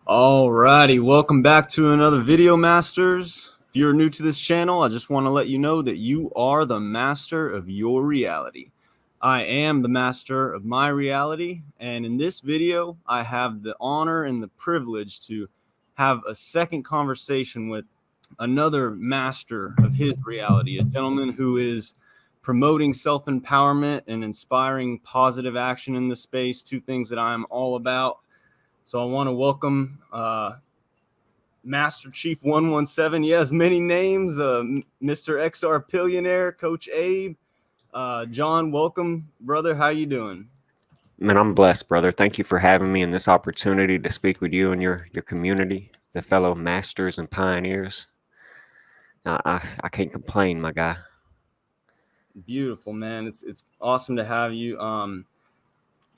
Alrighty, welcome back to another video, Masters. If you're new to this channel, I just want to let you know that you are the master of your reality. I am the master of my reality, and in this video, I have the honor and the privilege to have a second conversation with another master of his reality, a gentleman who is promoting self-empowerment and inspiring positive action in this space, two things that I'm all about. So I want to welcome Master Chief 117. He has many names. Mr. XR Billionaire, Coach Abe. John, welcome, brother. How you doing? Man, I'm blessed, brother. Thank you for having me and this opportunity to speak with you and your community, the fellow masters and pioneers. I can't complain, my guy. Beautiful, man. It's awesome to have you.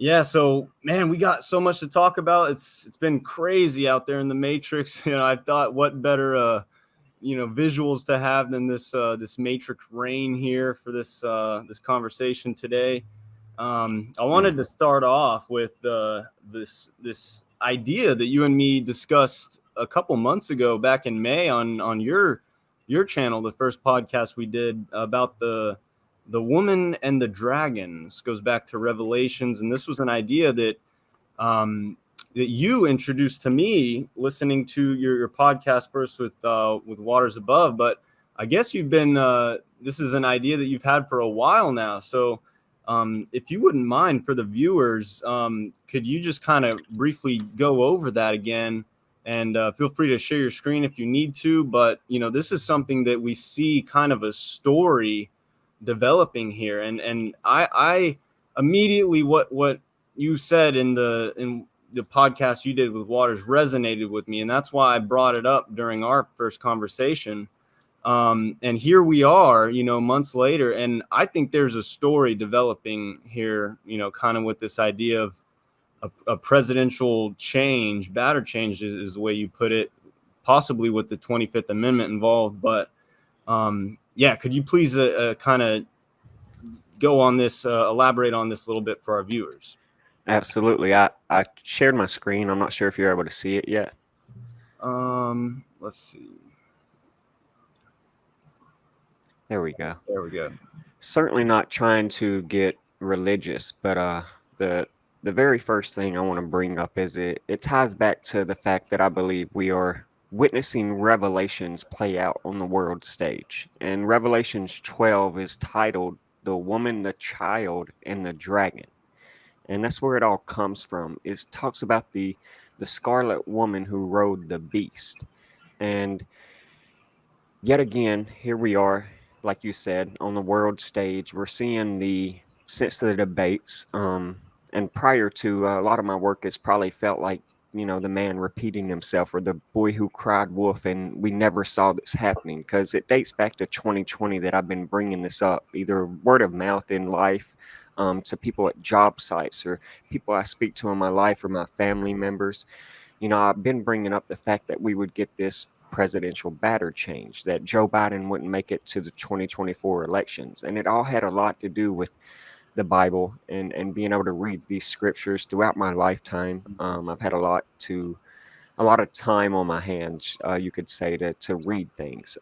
Yeah, so man, we got so much to talk about. It's been crazy out there in the Matrix. I thought what better visuals to have than this Matrix rain here for this conversation today. I wanted to start off with this idea that you and me discussed a couple months ago, back in May, on your channel, the first podcast we did about the woman and the dragon. This goes back to Revelations, and this was an idea that that you introduced to me listening to your podcast first with Waters Above, but I guess you've been this is an idea that you've had for a while now. So if you wouldn't mind, for the viewers, could you just kind of briefly go over that again? And feel free to share your screen if you need to. But this is something that we see kind of a story developing here, and I immediately what you said in the podcast you did with Waters resonated with me, and that's why I brought it up during our first conversation. And here we are, months later, and I think there's a story developing here, kind of with this idea of a presidential change, batter change is the way you put it, possibly with the 25th Amendment involved. But yeah, could you please kind of go on this, elaborate on this a little bit for our viewers? Absolutely. I shared my screen. I'm not sure if you're able to see it yet. Let's see. There we go. There we go. Certainly not trying to get religious, but the very first thing I want to bring up is it ties back to the fact that I believe we are witnessing revelations play out on the world stage. And Revelations 12 is titled The Woman, the Child, and the Dragon. And that's where it all comes from. It talks about the scarlet woman who rode the beast. And yet again, here we are, like you said, on the world stage. We're seeing since the debates, and prior to, a lot of my work has probably felt like, the man repeating himself, or the boy who cried wolf, and we never saw this happening, because it dates back to 2020 that I've been bringing this up, either word of mouth in life, to people at job sites, or people I speak to in my life, or my family members. I've been bringing up the fact that we would get this presidential batter change, that Joe Biden wouldn't make it to the 2024 elections. And it all had a lot to do with the Bible and being able to read these scriptures throughout my lifetime. I've had a lot of time on my hands, you could say, to read things.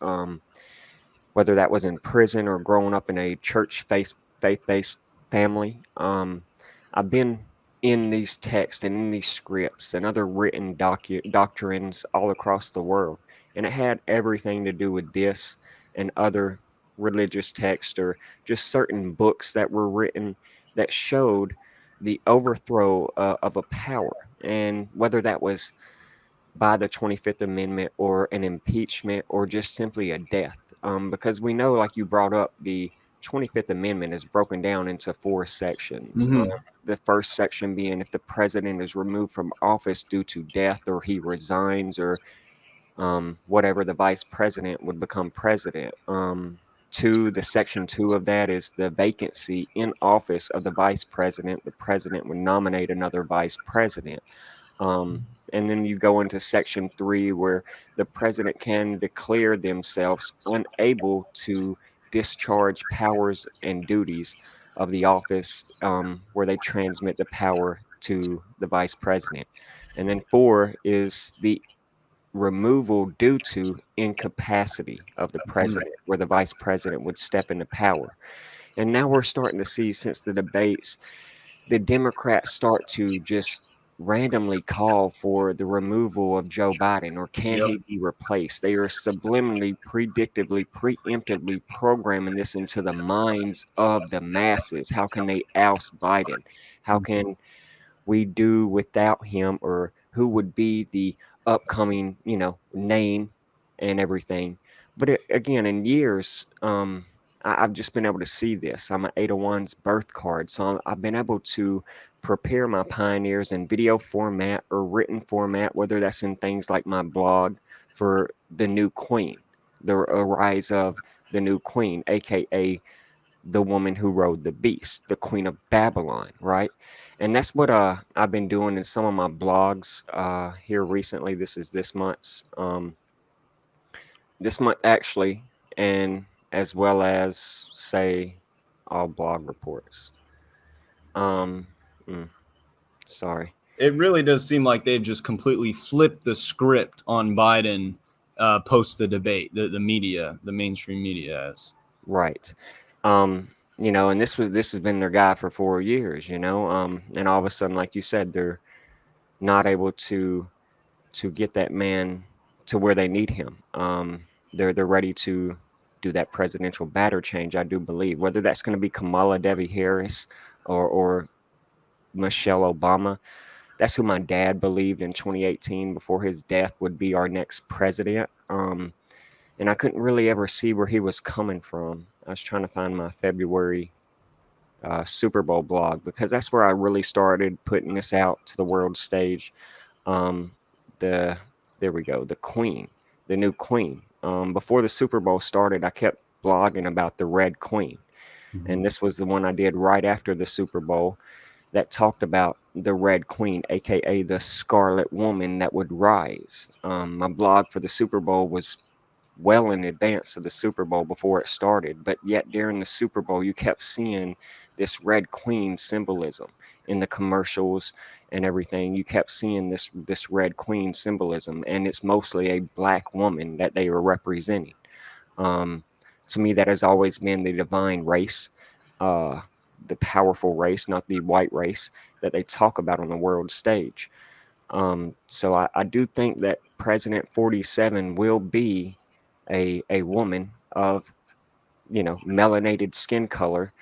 Whether that was in prison or growing up in a church faith-based family. I've been in these texts and in these scripts and other written doctrines all across the world. And it had everything to do with this and other religious texts, or just certain books that were written that showed the overthrow of a power. And whether that was by the 25th Amendment or an impeachment or just simply a death. Because we know, like you brought up, the 25th Amendment is broken down into 4 sections. The first section being if the president is removed from office due to death, or he resigns, or whatever, the vice president would become president. The section 2 of that is the vacancy in office of the vice president. The president would nominate another vice president. And then you go into section 3, where the president can declare themselves unable to discharge powers and duties of the office, where they transmit the power to the vice president. And then 4 is the removal due to incapacity of the president, where the vice president would step into power. And now we're starting to see, since the debates, the Democrats start to just randomly call for the removal of Joe Biden, or can Yep. he be replaced? They are subliminally, predictively, preemptively programming this into the minds of the masses. How can they oust Biden? How can we do without him, or who would be the upcoming, name and everything. But again, in years, I've just been able to see this. I'm an 801's birth card, so I've been able to prepare my pioneers in video format or written format, whether that's in things like my blog, for the new queen, the rise of the new queen, aka the woman who rode the beast, the queen of Babylon, right? And that's what I've been doing in some of my blogs here recently. This is this month actually, and as well as, say, all blog reports. Um, mm, Sorry. It really does seem like they've just completely flipped the script on Biden post the debate. The media, the mainstream media has. Right. And this has been their guy for 4 years, and all of a sudden, like you said, they're not able to get that man to where they need him. They're ready to do that presidential batter change, I do believe. Whether that's going to be Kamala Devi Harris or Michelle Obama, that's who my dad believed in 2018 before his death would be our next president. And I couldn't really ever see where he was coming from. I was trying to find my February Super Bowl blog, because that's where I really started putting this out to the world stage. Um, the There we go, the queen, the new queen. Before the Super Bowl started, I kept blogging about the Red Queen, and this was the one I did right after the Super Bowl that talked about the Red Queen, aka the Scarlet Woman that would rise. My blog for the Super Bowl was well in advance of the Super Bowl, before it started, but yet during the Super Bowl, you kept seeing this Red Queen symbolism in the commercials and everything. You kept seeing this Red Queen symbolism, and it's mostly a black woman that they were representing. Um, to me, that has always been the divine race, uh, the powerful race, not the white race that they talk about on the world stage. So I do think that President 47 will be a woman of, melanated skin color,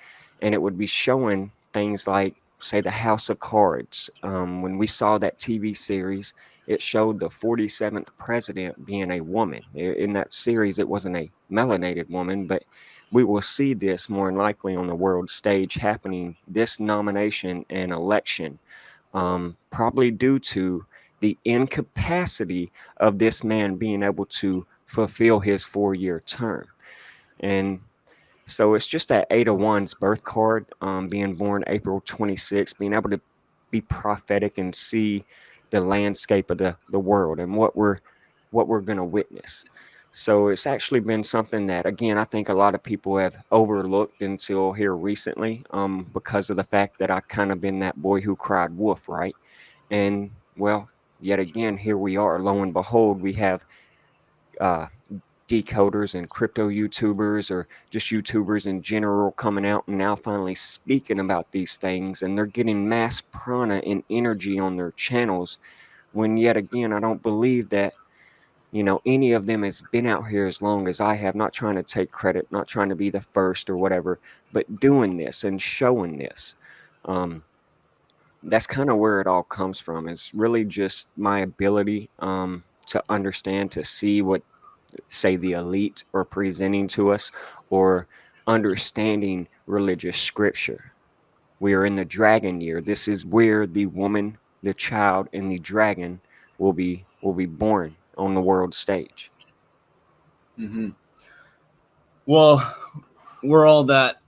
and it would be showing things like, say, the House of Cards. When we saw that TV series, it showed the 47th president being a woman. In that series, it wasn't a melanated woman, but we will see this more than likely on the world stage happening, this nomination and election, probably due to the incapacity of this man being able to fulfill his 4-year term. And so it's just that 801's birth card, being born April 26th, being able to be prophetic and see the landscape of the world and what we're going to witness. So it's actually been something that, again, I think a lot of people have overlooked until here recently, because of the fact that I kind of been that boy who cried wolf, right? And well, yet again, here we are. Lo and behold, we have uh, decoders and crypto YouTubers, or just YouTubers in general, coming out and now finally speaking about these things, and they're getting mass prana and energy on their channels. When yet again, I don't believe that any of them has been out here as long as I have. Not trying to take credit, not trying to be the first or whatever, but doing this and showing this. Um, that's kind of where it all comes from. It's really just my ability to understand, to see what, say, the elite are presenting to us, or understanding religious scripture. We are in the dragon year. This is where the woman, the child, and the dragon will be born on the world stage. Mm-hmm. Well, we're all that,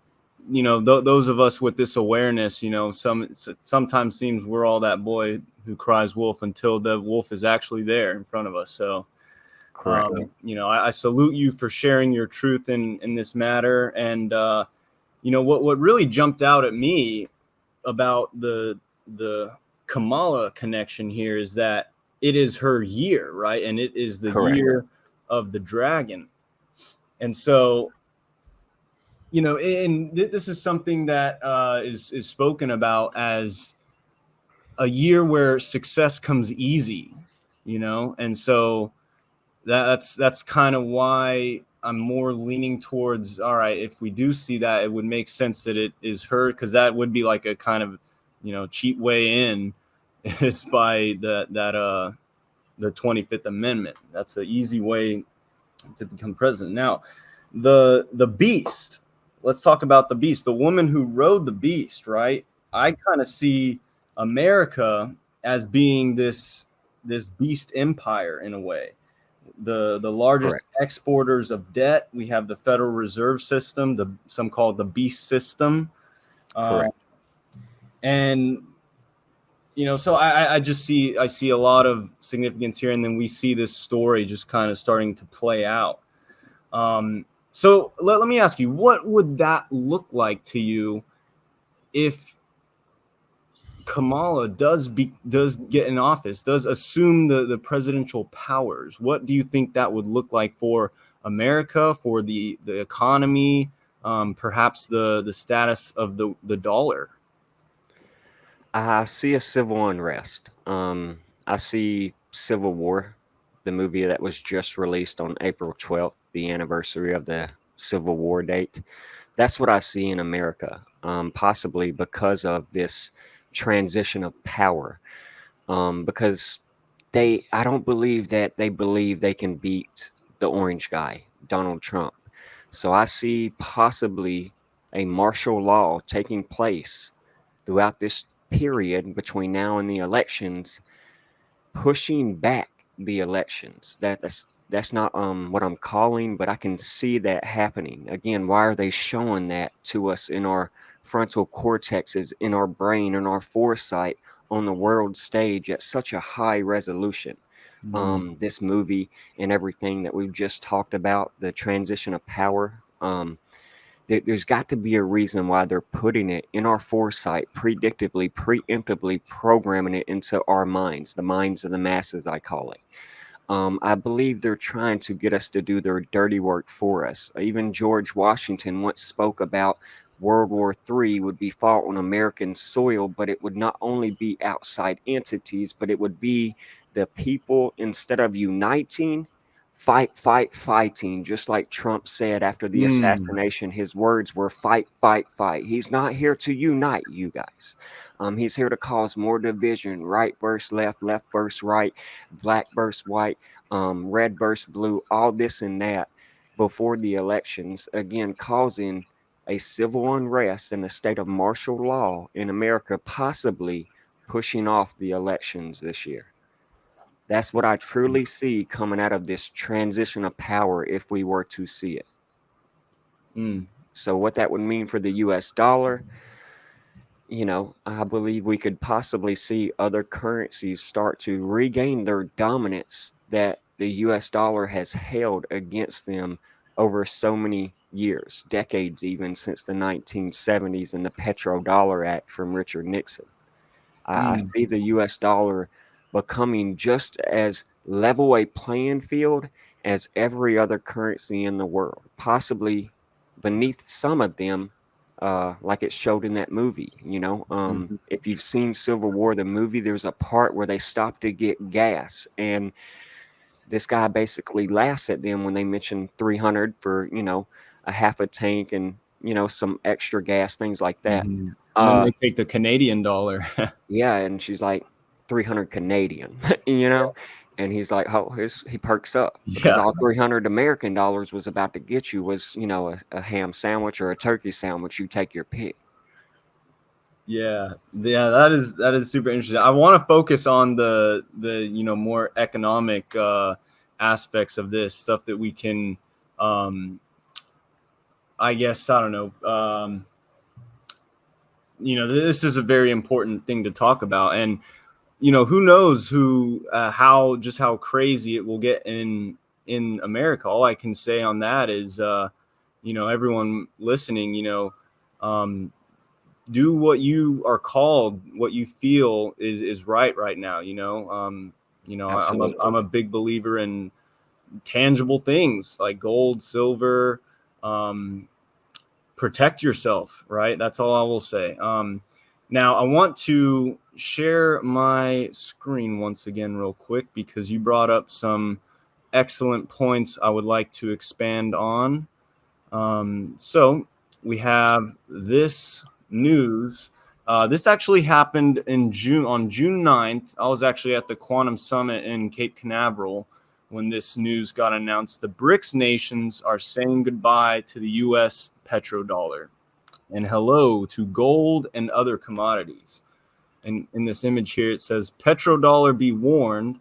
those of us with this awareness, sometimes seems we're all that boy who cries wolf until the wolf is actually there in front of us. So, Correct. I salute you for sharing your truth in this matter. And, what really jumped out at me about the Kamala connection here is that it is her year, right? And it is the Correct. year of the dragon. And so, and this is something that is spoken about as a year where success comes easy, and so that's kind of why I'm more leaning towards, all right, if we do see that, it would make sense that it is her, because that would be like a kind of cheap way in is by the 25th Amendment. That's an easy way to become president. Now, the beast. Let's talk about the beast. The woman who rode the beast, right? I kind of see America as being this beast empire in a way. The largest Correct. exporters of debt. We have the Federal Reserve System, some call it the beast system, Correct. and so I see a lot of significance here, and then we see this story just kind of starting to play out. So let me ask you, what would that look like to you if Kamala does get in office, does assume the presidential powers? What do you think that would look like for America, for the economy, perhaps the status of the dollar? I see a civil unrest. I see Civil War, the movie that was just released on April 12th, the anniversary of the Civil War date. That's what I see in America, possibly because of this transition of power. Because I don't believe that they believe they can beat the orange guy, Donald Trump. So I see possibly a martial law taking place throughout this period between now and the elections, pushing back the elections. That's not what I'm calling, but I can see that happening. Again, why are they showing that to us in our frontal cortexes, in our brain, in our foresight on the world stage at such a high resolution? This movie and everything that we've just talked about, the transition of power. There's got to be a reason why they're putting it in our foresight, predictively, preemptively programming it into our minds, the minds of the masses, I call it. I believe they're trying to get us to do their dirty work for us. Even George Washington once spoke about World War III would be fought on American soil, but it would not only be outside entities, but it would be the people, instead of uniting, fighting, just like Trump said after the assassination. His words were fight, fight, fight. He's not here to unite you guys. He's here to cause more division, right versus left, left versus right, black versus white, red versus blue, all this and that before the elections, again, causing a civil unrest and a state of martial law in America, possibly pushing off the elections this year. That's what I truly see coming out of this transition of power if we were to see it. So what that would mean for the US dollar, I believe we could possibly see other currencies start to regain their dominance that the US dollar has held against them over so many years, decades even, since the 1970s and the Petrodollar Act from Richard Nixon. I see the US dollar becoming just as level a playing field as every other currency in the world, possibly beneath some of them, like it showed in that movie. If you've seen Civil War, the movie, there's a part where they stop to get gas, and this guy basically laughs at them when they mention 300 for, a half a tank and, some extra gas, things like that. And then they take the Canadian dollar. Yeah, and she's like 300 Canadian, and he's like, oh, he perks up because all 300 American dollars was about to get you was, a ham sandwich or a turkey sandwich. You take your pick. Yeah, that is super interesting. I want to focus on the more economic aspects of this stuff that we can, I guess, I don't know. This is a very important thing to talk about, and who knows how crazy it will get in America. All I can say on that is, everyone listening, Do what you are called, what you feel is right now. I'm a big believer in tangible things like gold, silver. Protect yourself, right? That's all I will say. Now I want to share my screen once again real quick because you brought up some excellent points I would like to expand on. So we have this news. This actually happened in June, on June 9th. I was actually at the Quantum Summit in Cape Canaveral when this news got announced. The BRICS nations are saying goodbye to the U.S. petrodollar and hello to gold and other commodities. And in this image here, it says, petrodollar be warned.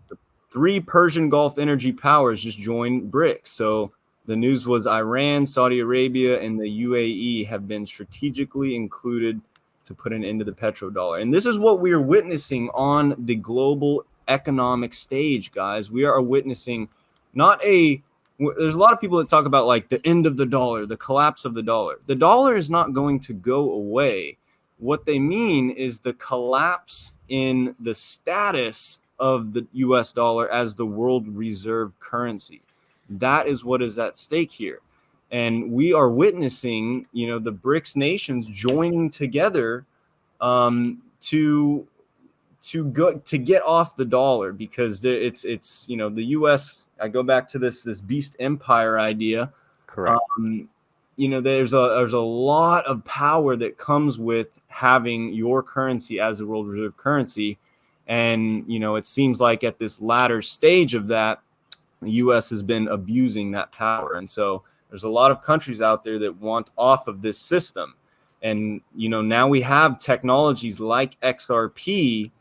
The 3 Persian Gulf energy powers just joined BRICS. So the news was Iran, Saudi Arabia, and the UAE have been strategically included to put an end to the petrodollar. And this is what we are witnessing on the global economic stage, guys. We are witnessing there's a lot of people that talk about like the end of the dollar, the collapse of the dollar. The dollar is not going to go away. What they mean is the collapse in the status of the US dollar as the world reserve currency. That is what is at stake here. And we are witnessing, the BRICS nations joining together to get off the dollar, because it's the US. I go back to this beast empire idea. Correct. There's a lot of power that comes with having your currency as a world reserve currency, and it seems like at this latter stage of that, the US has been abusing that power. And so there's a lot of countries out there that want off of this system. And now we have technologies like XRP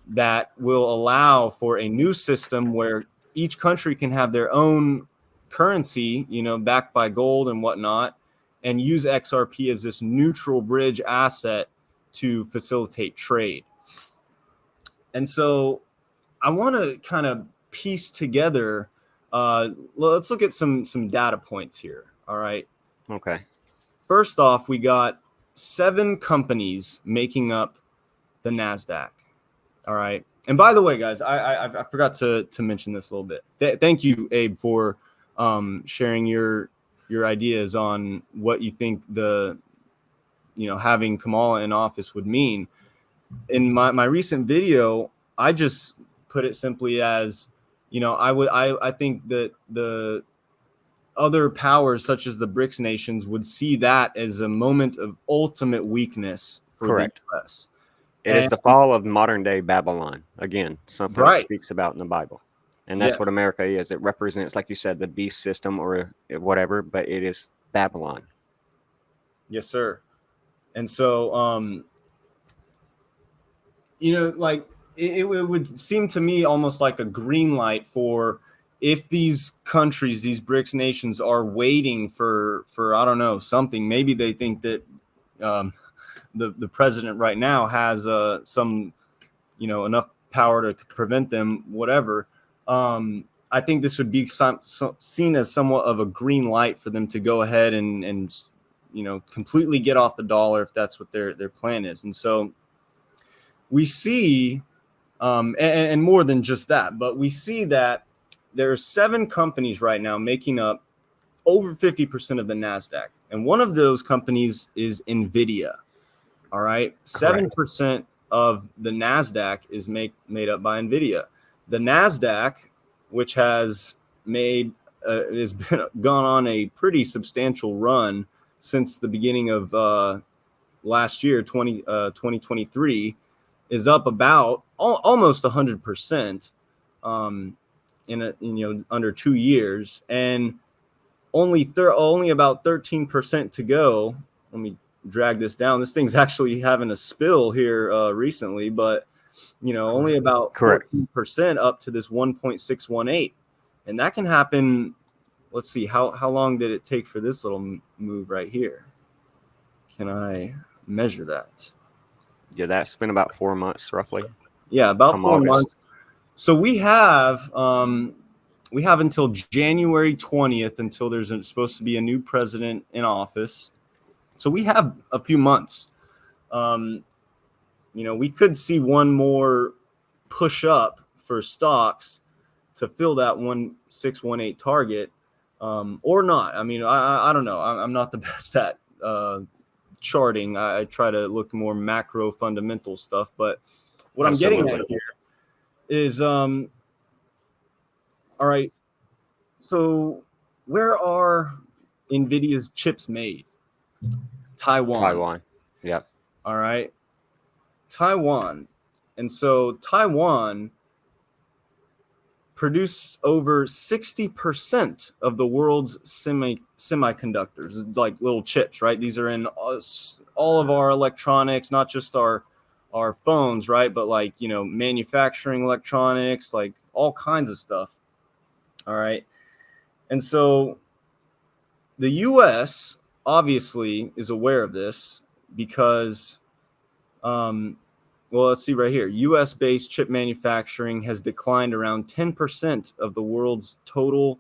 that will allow for a new system where each country can have their own currency, backed by gold and whatnot, and use XRP as this neutral bridge asset to facilitate trade. And so I want to kind of piece together, let's look at some data points here. All right. Okay. First off, we got 7 companies making up the NASDAQ. All right. And by the way, guys, I forgot to mention this a little bit. Thank you, Abe, for sharing your ideas on what you think having Kamala in office would mean. In my recent video, I just put it simply as, I think that the other powers such as the BRICS nations would see that as a moment of ultimate weakness for Correct. the US. It is the fall of modern day Babylon. Again, something Right. it speaks about in the Bible. And that's what America is. It represents, like you said, the beast system or whatever, but it is Babylon. Yes, sir. And so, it would seem to me almost like a green light for, if these countries, these BRICS nations, are waiting for I don't know, something. Maybe they think that the president right now has some enough power to prevent them, whatever. I think this would be seen as somewhat of a green light for them to go ahead and completely get off the dollar, if that's what their plan is. And so we see, and more than just that, but we see that there are 7 companies right now making up over 50% of the NASDAQ. And one of those companies is NVIDIA. All right. 7% of the NASDAQ is made up by NVIDIA. The NASDAQ, which has gone on a pretty substantial run since the beginning of last year, 2023, is up about almost 100%. In under 2 years, and only about 13% to go. Let me drag this down. This thing's actually having a spill here recently, but only about 14% up to this 1.618, and that can happen. Let's see, how long did it take for this little move right here? Can I measure that? Yeah, that's been about 4 months roughly. Yeah, about 4 months. So we have we have until January 20th until there's supposed to be a new president in office. So we have a few months. We could see one more push up for stocks to fill that 1618 target, or not. I mean, I don't know. I'm not the best at charting. I try to look more macro fundamental stuff, but what Absolutely. I'm getting at here is, all right, so where are NVIDIA's chips made? Taiwan. Yep. All right. Taiwan. And so Taiwan produce over 60% of the world's semiconductors, like little chips, right? These are in all of our electronics, not just our phones, right? But like, manufacturing electronics, like all kinds of stuff. All right. And so the US obviously is aware of this because, well, let's see right here. US-based chip manufacturing has declined around 10% of the world total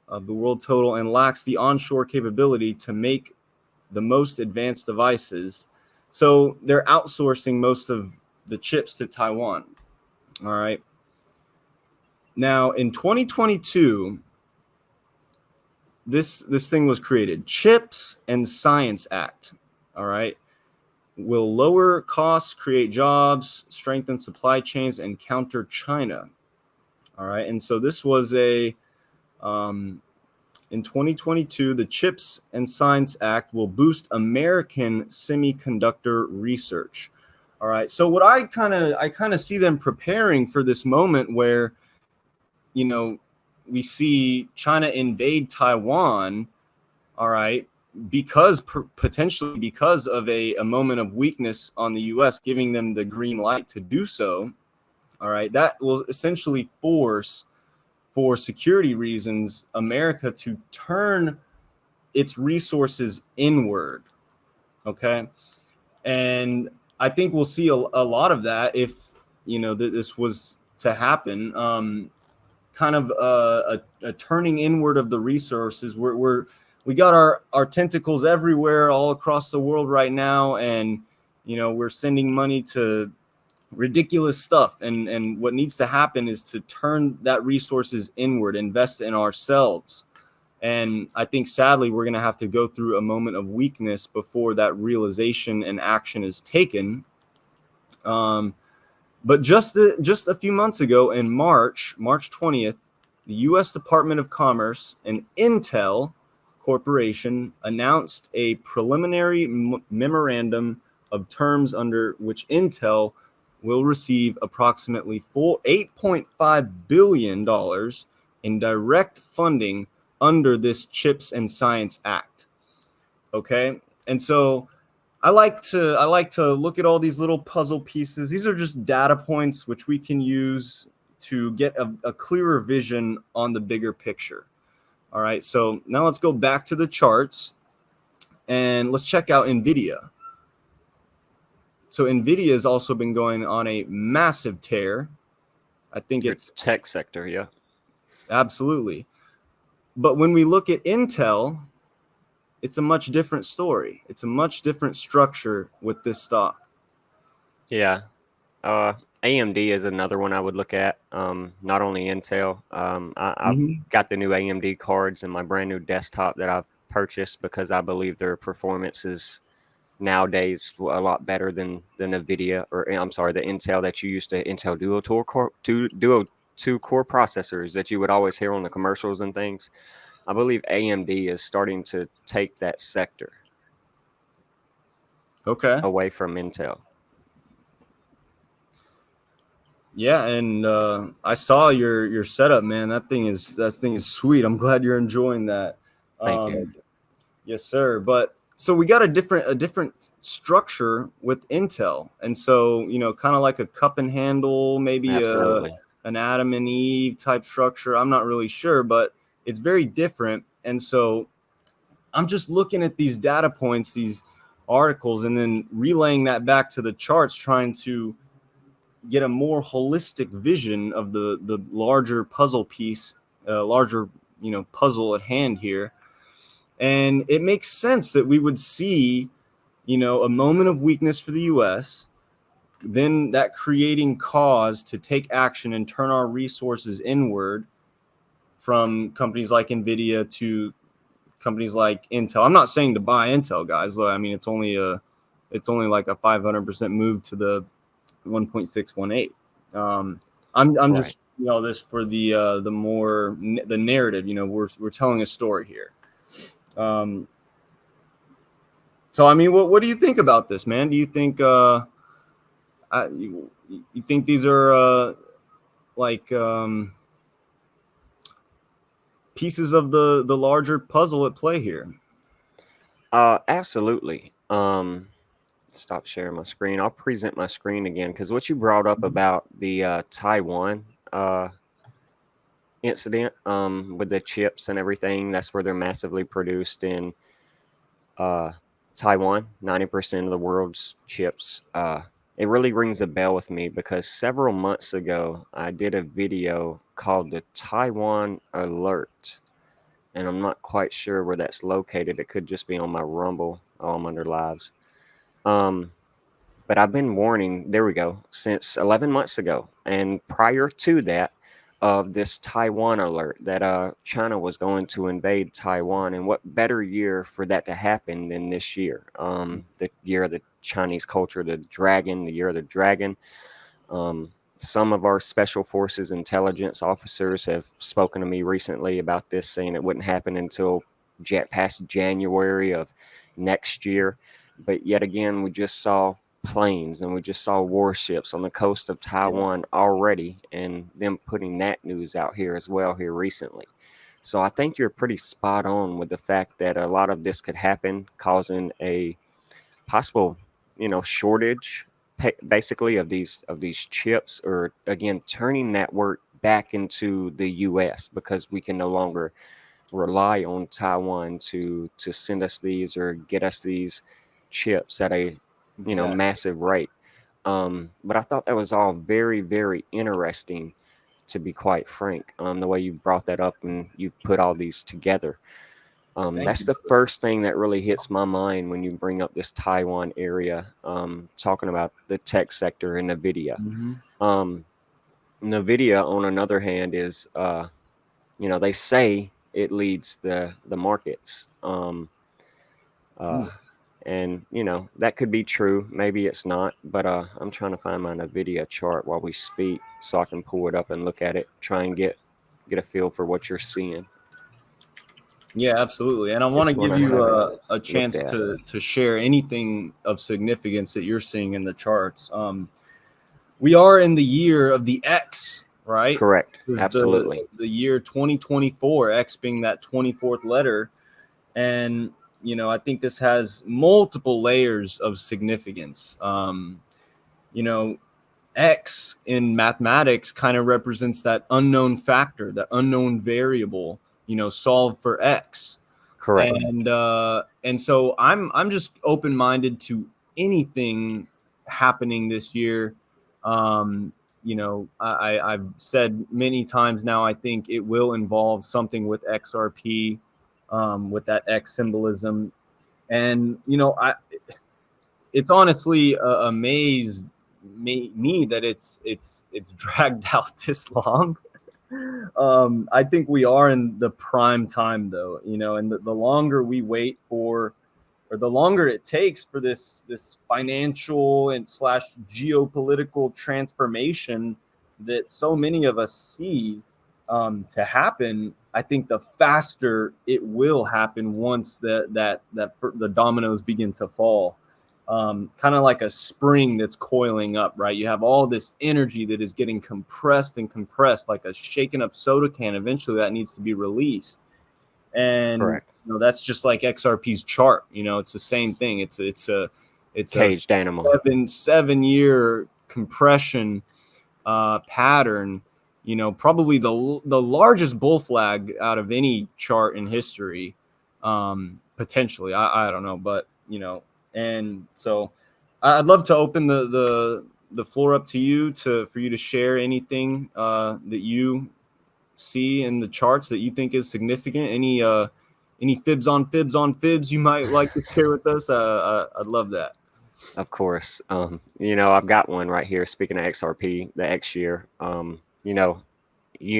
and lacks the onshore capability to make the most advanced devices. So they're outsourcing most of the chips to Taiwan. All right. Now, in 2022, this thing was created, Chips and Science Act. All right. Will lower costs, create jobs, strengthen supply chains, and counter China. All right. And so this was in 2022, the Chips and Science Act will boost American semiconductor research. All right. So what I kind of see them preparing for this moment where, we see China invade Taiwan. All right. Potentially because of a moment of weakness on the U.S., giving them the green light to do so. All right. That will essentially force, for security reasons, America to turn its resources inward. Okay. And I think we'll see a lot of that if, this was to happen. Kind of a turning inward of the resources. We got our tentacles everywhere, all across the world right now, and we're sending money to ridiculous stuff. And what needs to happen is to turn that resources inward, invest in ourselves. And I think sadly we're going to have to go through a moment of weakness before that realization and action is taken. But just a few months ago, in March 20th, the U.S. Department of Commerce and Intel Corporation announced a preliminary memorandum of terms under which Intel will receive approximately $8.5 billion in direct funding under this Chips and Science Act. Okay, and so I like to look at all these little puzzle pieces. These are just data points which we can use to get a clearer vision on the bigger picture. All right, so now let's go back to the charts and let's check out NVIDIA. So NVIDIA has also been going on a massive tear. I think it's tech sector, yeah. Absolutely. But when we look at Intel, it's a much different story. It's a much different structure with this stock. Yeah. AMD is another one I would look at. Not only Intel. I've got the new AMD cards in my brand new desktop that I've purchased because I believe their performance is nowadays a lot better than the NVIDIA, or I'm sorry, the Intel that you used to, Intel Duo 2 core processors that you would always hear on the commercials and things. I believe AMD is starting to take that sector away from Intel. Yeah, and I saw your setup, man. That thing is sweet. I'm glad you're enjoying that. Thank you. Yes, sir. But so we got a different structure with Intel, and so kind of like a cup and handle, maybe an Adam and Eve type structure. I'm not really sure, but it's very different. And so I'm just looking at these data points, these articles, and then relaying that back to the charts, trying to get a more holistic vision of the larger puzzle piece larger, puzzle at hand here. And it makes sense that we would see, a moment of weakness for the U.S., then that creating cause to take action and turn our resources inward from companies like NVIDIA to companies like Intel. I'm not saying to buy Intel, guys. I mean, it's only like a 500% move to the 1.618. I'm Right. just, this for the more the narrative. We're telling a story here. So I mean, what do you think about this, man? Do you think you think these are like pieces of the larger puzzle at play here? Absolutely. Stop sharing my screen. I'll present my screen again because what you brought up about the Taiwan incident with the chips and everything, that's where they're massively produced in Taiwan. 90% of the world's chips. It really rings a bell with me because several months ago I did a video called the Taiwan Alert, and I'm not quite sure where that's located. It could just be on my Rumble. Oh, I'm under lives. But I've been warning, there we go, since 11 months ago. And prior to that, of this Taiwan alert that China was going to invade Taiwan. And what better year for that to happen than this year? The year of the Chinese culture, the dragon, the year of the dragon. Some of our special forces intelligence officers have spoken to me recently about this, saying it wouldn't happen until past January of next year. But yet again, we just saw planes and we just saw warships on the coast of Taiwan already, and them putting that news out here as well here recently. So I think you're pretty spot on with the fact that a lot of this could happen, causing a possible, shortage basically of these chips, or again turning that work back into the US because we can no longer rely on Taiwan to send us these or get us these chips at a Exactly. massive rate. But I thought that was all very, very interesting, to be quite frank. The way you brought that up and you've put all these together. Thank That's you, the brother. first thing that really hits my mind when you bring up this Taiwan area, talking about the tech sector and NVIDIA. Um, NVIDIA, on another hand, is, they say it leads the markets. And, that could be true. Maybe it's not. But I'm trying to find my NVIDIA chart while we speak so I can pull it up and look at it, try and get a feel for what you're seeing. Yeah, absolutely. And I want to This one give I you haven't a chance looked at. to share anything of significance that you're seeing in the charts. We are in the year of the X, right? Correct. This is Absolutely. the year 2024, X being that 24th letter. And, I think this has multiple layers of significance. You know, X in mathematics kind of represents that unknown factor, that unknown variable, solve for X. Correct. And so I'm just open-minded to anything happening this year. I've said many times now, I think it will involve something with XRP, with that X symbolism. And, it's honestly amazed me that it's dragged out this long. I think we are in the prime time, though, and the longer we wait for, or the longer it takes for this financial and slash geopolitical transformation that so many of us see to happen, I think the faster it will happen once the dominoes begin to fall. Kind of like a spring that's coiling up, right? You have all this energy that is getting compressed and compressed, like a shaken up soda can. Eventually, that needs to be released, and Correct. that's just like XRP's chart. It's the same thing. It's a Caged animal. 7 year compression pattern. Probably the largest bull flag out of any chart in history, potentially. I don't know, but and so I'd love to open the floor up to you for you to share anything that you see in the charts that you think is significant? Any fibs on fibs you might like to share with us? I'd love that. Of course. I've got one right here. Speaking of XRP, the X year.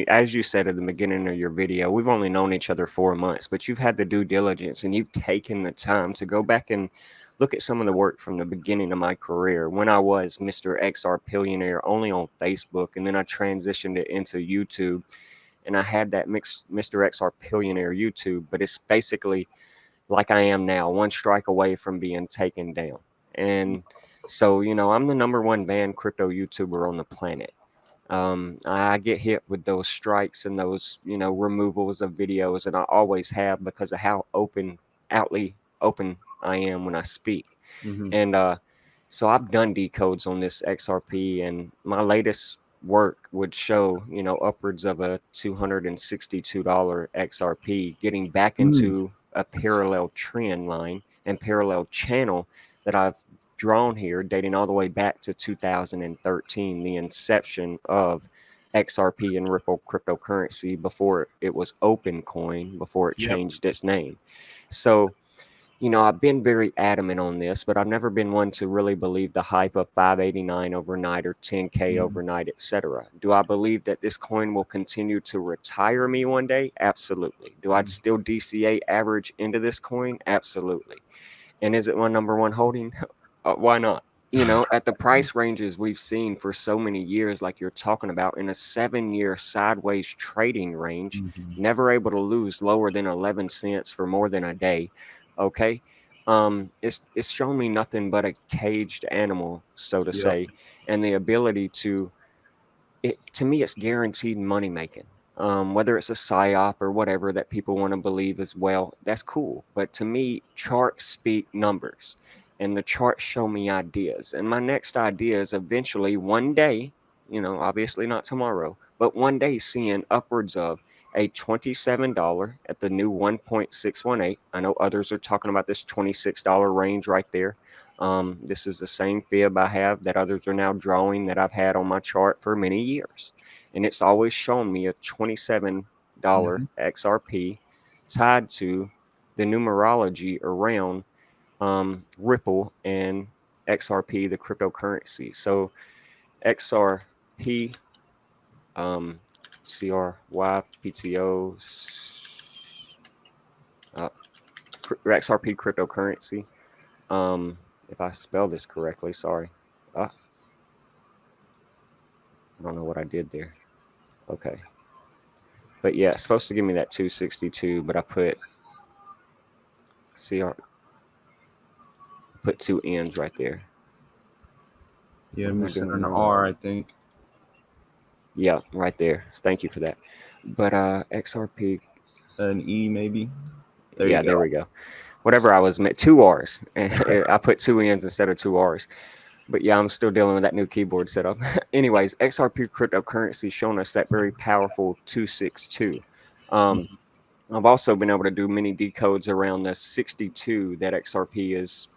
As you said at the beginning of your video, we've only known each other 4 months, but you've had the due diligence and you've taken the time to go back and look at some of the work from the beginning of my career when I was Mr. XR Billionaire only on Facebook, and then I transitioned it into YouTube, and I had that Mr. XR Billionaire YouTube, but it's basically like I am now, one strike away from being taken down. And so, I'm the number one banned crypto YouTuber on the planet. I get hit with those strikes and those, removals of videos, and I always have because of how outly open I am when I speak. Mm-hmm. And so I've done decodes on this XRP, and my latest work would show, upwards of a $262 XRP getting back into a parallel trend line and parallel channel that I've drawn here, dating all the way back to 2013, the inception of XRP and Ripple cryptocurrency before it was OpenCoin, before it changed its name. So, I've been very adamant on this, but I've never been one to really believe the hype of 589 overnight or 10K overnight, etc. Do I believe that this coin will continue to retire me one day? Absolutely. Do I still DCA average into this coin? Absolutely. And is it my number one holding? Why not? At the price ranges we've seen for so many years, like you're talking about, in a 7-year sideways trading range, never able to lose lower than 11 cents for more than a day. Okay. It's shown me nothing but a caged animal, so to say, and the ability to me, it's guaranteed money making. Whether it's a psyop or whatever that people want to believe as well, that's cool. But to me, charts speak numbers, and the charts show me ideas. And my next idea is eventually one day, obviously not tomorrow, but one day seeing upwards of a $27 at the new 1.618. I know others are talking about this $26 range right there. This is the same fib I have that others are now drawing that I've had on my chart for many years. And it's always shown me a $27 XRP tied to the numerology around Ripple and XRP, the cryptocurrency. So XRP, CRYPTO, XRP cryptocurrency. If I spell this correctly, sorry. I don't know what I did there. Okay. But yeah, it's supposed to give me that 262, but I put put two N's right there. Yeah, I'm missing an R, I think. Yeah, right there. Thank you for that. But XRP. An E maybe. There we go. Whatever I was meant, 2 R's. I put 2 N's instead of 2 R's. But yeah, I'm still dealing with that new keyboard setup. Anyways, XRP cryptocurrency showing us that very powerful 262. I've also been able to do many decodes around the 62 that XRP is,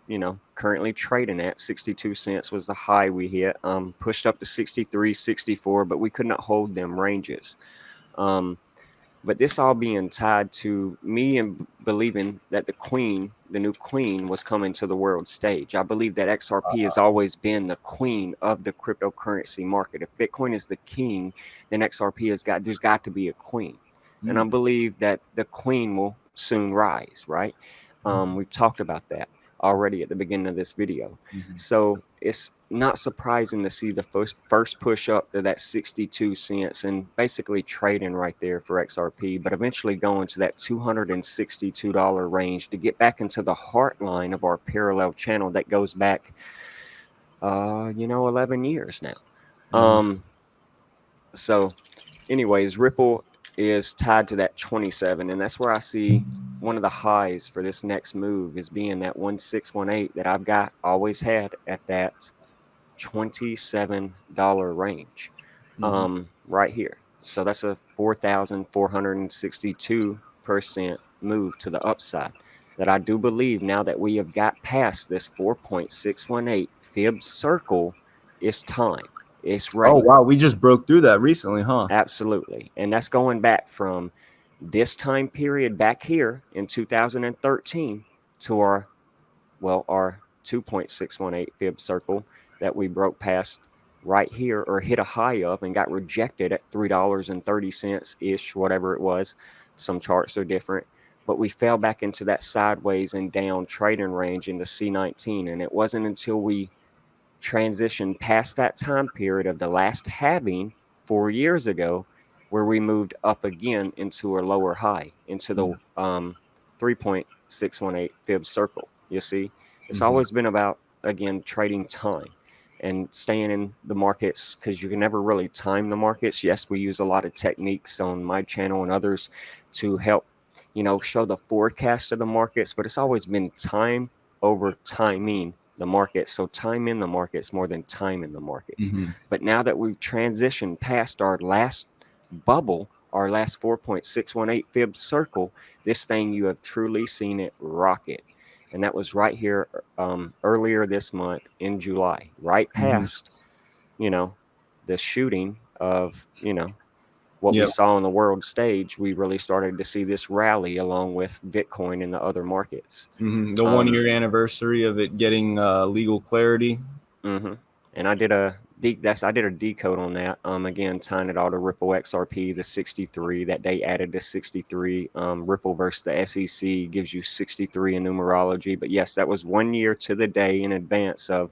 currently trading at. 62 cents was the high we hit. Pushed up to 63, 64, but we could not hold them ranges. But this all being tied to me and believing that the new queen, was coming to the world stage. I believe that XRP has always been the queen of the cryptocurrency market. If Bitcoin is the king, then XRP there's got to be a queen. And I believe that the queen will soon rise, right? We've talked about that already at the beginning of this video. So it's not surprising to see the first push up to that 62 cents and basically trading right there for XRP, but eventually going to that $262 range to get back into the heart line of our parallel channel that goes back, 11 years now. So anyways, Ripple is tied to that 27, and that's where I see one of the highs for this next move is being that 1618 that I've always had at that $27 range, right here. So that's a 4,462% move to the upside that I do believe now that we have got past this 4.618 fib circle, it's time. It's Oh, regular. wow. We just broke through that recently, huh? Absolutely. And that's going back from this time period back here in 2013 to our 2.618 fib circle that we broke past right here, or hit a high of and got rejected at $3.30 ish, whatever it was. Some charts are different, but we fell back into that sideways and down trading range in the C19. And it wasn't until we transitioned past that time period of the last halving 4 years ago where we moved up again into a lower high, into the 3.618 fib circle. You see, it's Mm-hmm. always been about, again, trading time and staying in the markets, because you can never really time the markets. Yes, we use a lot of techniques on my channel and others to help, show the forecast of the markets, but it's always been time over timing the market. So time in the markets more than time in the markets. Mm-hmm. But now that we've transitioned past our last bubble, our last 4.618 fib circle, this thing, you have truly seen it rocket. And that was right here earlier this month in July, right Mm-hmm. past, you know, the shooting of, what we Yep. saw on the world stage. We really started to see this rally along with Bitcoin and the other markets. Mm-hmm. The Um, 1 year anniversary of it getting legal clarity. Mm-hmm. And I did a decode on that. Again, tying it all to Ripple XRP, the 63 that they added the 63. Ripple versus the SEC gives you 63 in numerology. But yes, that was 1 year to the day in advance of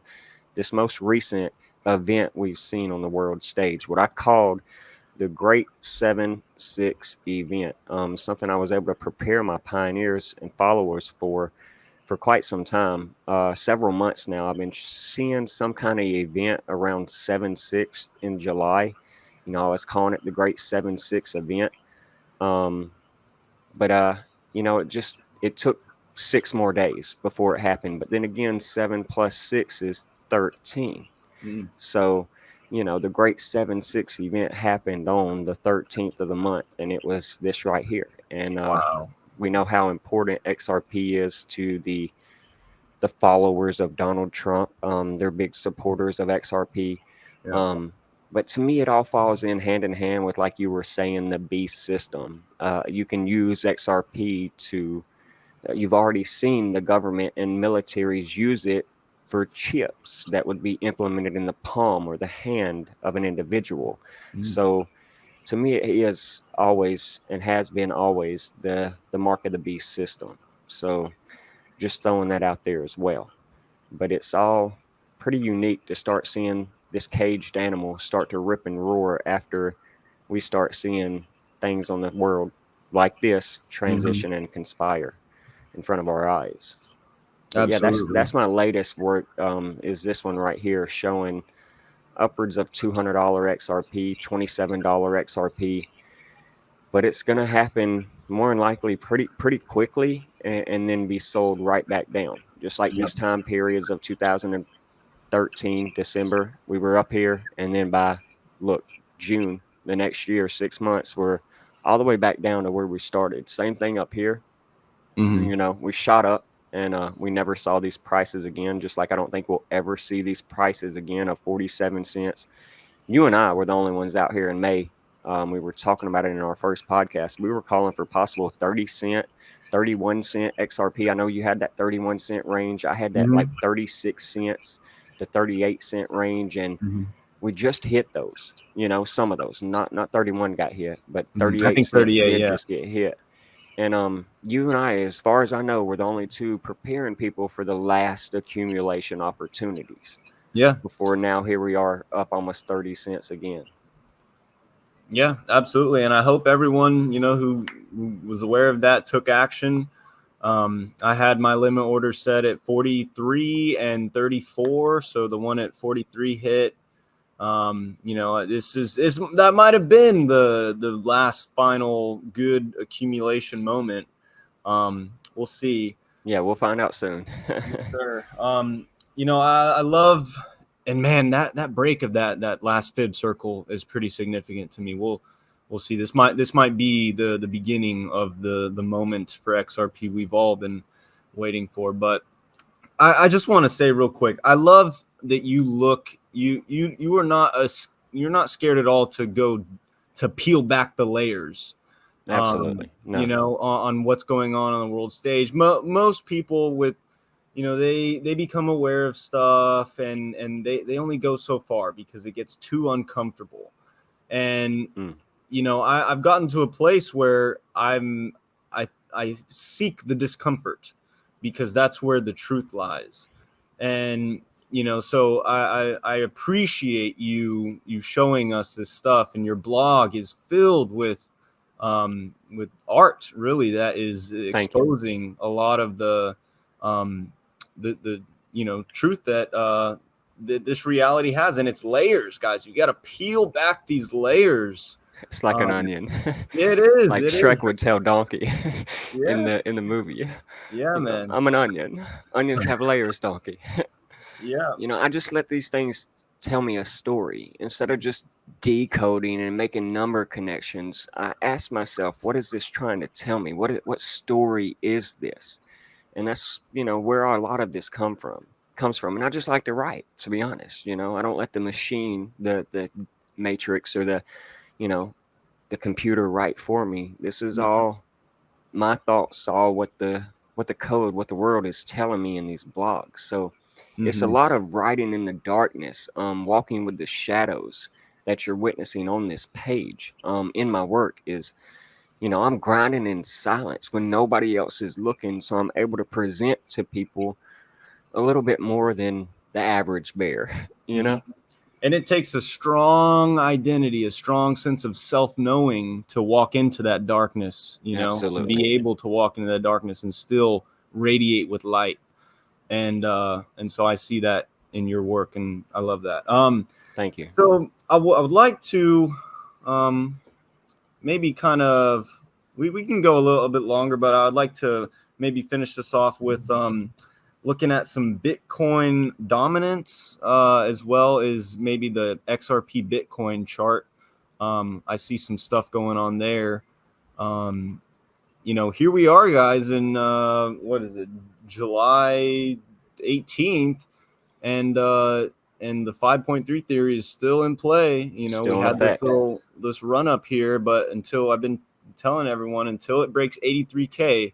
this most recent event we've seen on the world stage, what I called the Great 7-6 event. Something I was able to prepare my pioneers and followers for quite some time, several months now. I've been seeing some kind of event around 7-6 in July. I was calling it the Great 7-6 event. Um, but it took 6 more days before it happened. But then again, 7 plus 6 is 13. Mm-hmm. So, the Great 7-6 event happened on the 13th of the month, and it was this right here. And Wow. we know how important XRP is to the followers of Donald Trump. They're big supporters of XRP. Yep. But to me, it all falls in hand with, like you were saying, the beast system. You can use XRP to, you've already seen the government and militaries use it for chips that would be implemented in the palm or the hand of an individual. Mm-hmm. So to me, it is always and has been always the mark of the beast system. So just throwing that out there as well. But it's all pretty unique to start seeing this caged animal start to rip and roar after we start seeing things on the world like this Mm-hmm. transition and conspire in front of our eyes. But yeah, Absolutely. that's my latest work. Is this one right here, showing upwards of $200 XRP, $27 XRP, but it's going to happen more than likely pretty quickly, and then be sold right back down, just like Yep. these time periods of 2013 December. We were up here, and then by June the next year, 6 months, we're all the way back down to where we started. Same thing up here. Mm-hmm. We shot up, and we never saw these prices again, just like I don't think we'll ever see these prices again of 47 cents. You and I were the only ones out here in May. We were talking about it in our first podcast. We were calling for possible 30 cent, 31 cent XRP. I know you had that 31 cent range. I had that like 36 cents to 38 cent range, and Mm-hmm. we just hit those. Some of those, not 31 got hit, but Mm-hmm. I 38 think cents 38. did Yeah. just get hit. And you and I, as far as I know, were the only two preparing people for the last accumulation opportunities. Yeah. Before now, here we are up almost 30 cents again. Yeah, absolutely. And I hope everyone, who was aware of that took action. I had my limit order set at 43 and 34. So the one at 43 hit. This that might have been the last final good accumulation moment. We'll see. Yeah, we'll find out soon. Sure. I love, and man, that break of that last fib circle is pretty significant to me. We'll see. This might be the beginning of the moment for XRP we've all been waiting for. But I just want to say real quick, I love that you look you are not you're not scared at all to go to peel back the layers. Absolutely. You No. know, on what's going on the world stage. Most people with, you know, they become aware of stuff, and they only go so far because it gets too uncomfortable. And you know, I've gotten to a place where I seek the discomfort because that's where the truth lies. And you know, so I appreciate you showing us this stuff, and your blog is filled with art, really, that is Thank you. exposing a lot of um the you know, truth that this reality has, and its layers, guys. You got to peel back these layers. It's like an um onion. it is, Like it is. Shrek would tell Donkey Yeah, in the movie. yeah, You know, man. I'm an onion. Onions have layers, Donkey. Yeah. You know, I just let these things tell me a story instead of just decoding and making number connections. I ask myself, what is this trying to tell me? What story is this? And that's, you know, where a lot of this comes from. And I just like to write, to be honest. You know, I don't let the machine, the matrix, or the, you know, the computer write for me. This is Mhm. all my thoughts, all what the code, what the world is telling me in these blogs. So it's a Mhm. lot of writing in the darkness, walking with the shadows that you're witnessing on this page. In my work is, you know, I'm grinding in silence when nobody else is looking, so I'm able to present to people a little bit more than the average bear. You Mhm. know, And it takes a strong identity, a strong sense of self-knowing to walk into that darkness, you know, to absolutely. be able to walk into that darkness and still radiate with light. And so I see that in your work, and I love that. Thank you. So I would like to um maybe kind of, we can go a little bit longer, but I'd like to maybe finish this off with looking at some Bitcoin dominance, as well as maybe the XRP Bitcoin chart. I see some stuff going on there. Um, you know, here we are, guys, in what is it, July 18th, and the 5.3 theory is still in play. You know, we Still in had this effect. little this run up here, but until, I've been telling everyone, until it breaks 83K,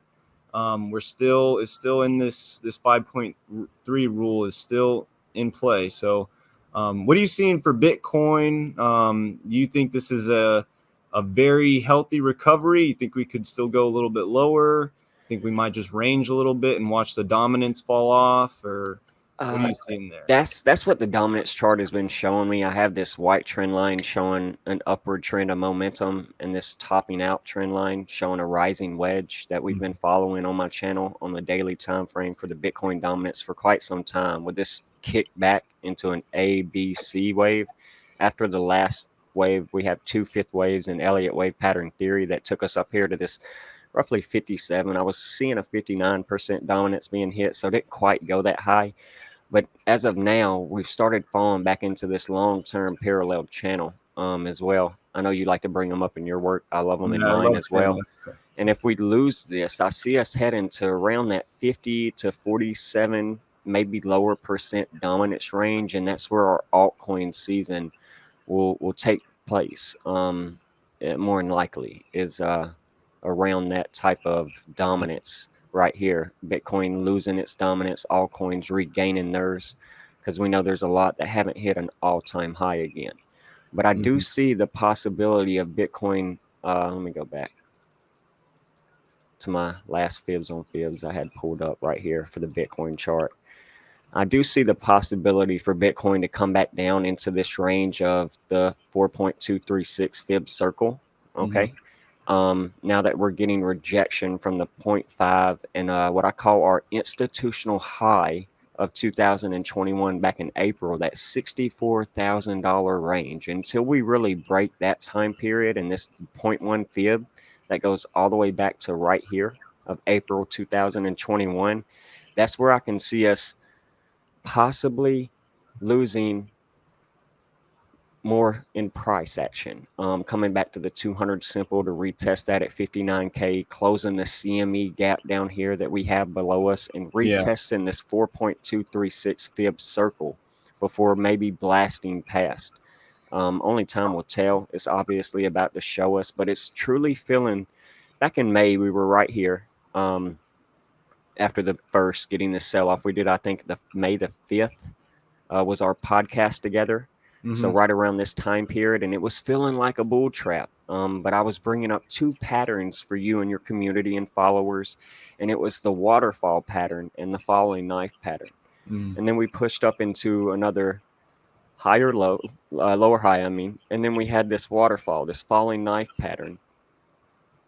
we're still is still in this 5.3 rule is still in play. So what are you seeing for Bitcoin? Do you think this is a very healthy recovery? You think we could still go a little bit lower? Think we might just range a little bit and watch the dominance fall off? Or what are Uh, you seeing there? that's what the dominance chart has been showing me. I have this white trend line showing an upward trend of momentum, and this topping out trend line showing a rising wedge that we've been following on my channel on the daily time frame for the Bitcoin dominance for quite some time. With this kick back into an A, B, C wave, after the last wave, we have two fifth waves in Elliott wave pattern theory that took us up here to this roughly 57. I was seeing a 59% dominance being hit, so it didn't quite go that high. But as of now, we've started falling back into this long-term parallel channel as well. I know you like to bring them up in your work. I love them in Yeah, I mine love as saying well. this. And if we lose this, I see us heading to around that 50 to 47, maybe lower percent dominance range, and that's where our altcoin season will take place. More than likely is around that type of dominance right here. Bitcoin losing its dominance, altcoins regaining theirs, because we know there's a lot that haven't hit an all-time high again. But I do Mhm. see the possibility of Bitcoin. Let me go back to my last fibs on fibs I had pulled up right here for the Bitcoin chart. I do see the possibility for Bitcoin to come back down into this range of the 4.236 fib circle. Mhm. Okay. Now that we're getting rejection from the zero point 0.5 and what I call our institutional high of 2021 back in April, that $64,000 range, until we really break that time period and this zero point 0.1 fib that goes all the way back to right here of April 2021, that's where I can see us possibly losing more in price action. Coming back to the 200 simple to retest that at 59K, closing the CME gap down here that we have below us, and Yeah. retesting this 4.236 fib circle before maybe blasting past. Only time will tell. It's obviously about to show us, but it's truly feeling. Back in May, we were right here. After the first getting the sell off, we did, I think, the May the 5th was our podcast together. So right around this time period, and it was feeling like a bull trap. But I was bringing up two patterns for you and your community and followers, and it was the waterfall pattern and the falling knife pattern. And then we pushed up into another higher low, lower high, I mean, and then we had this waterfall, this falling knife pattern.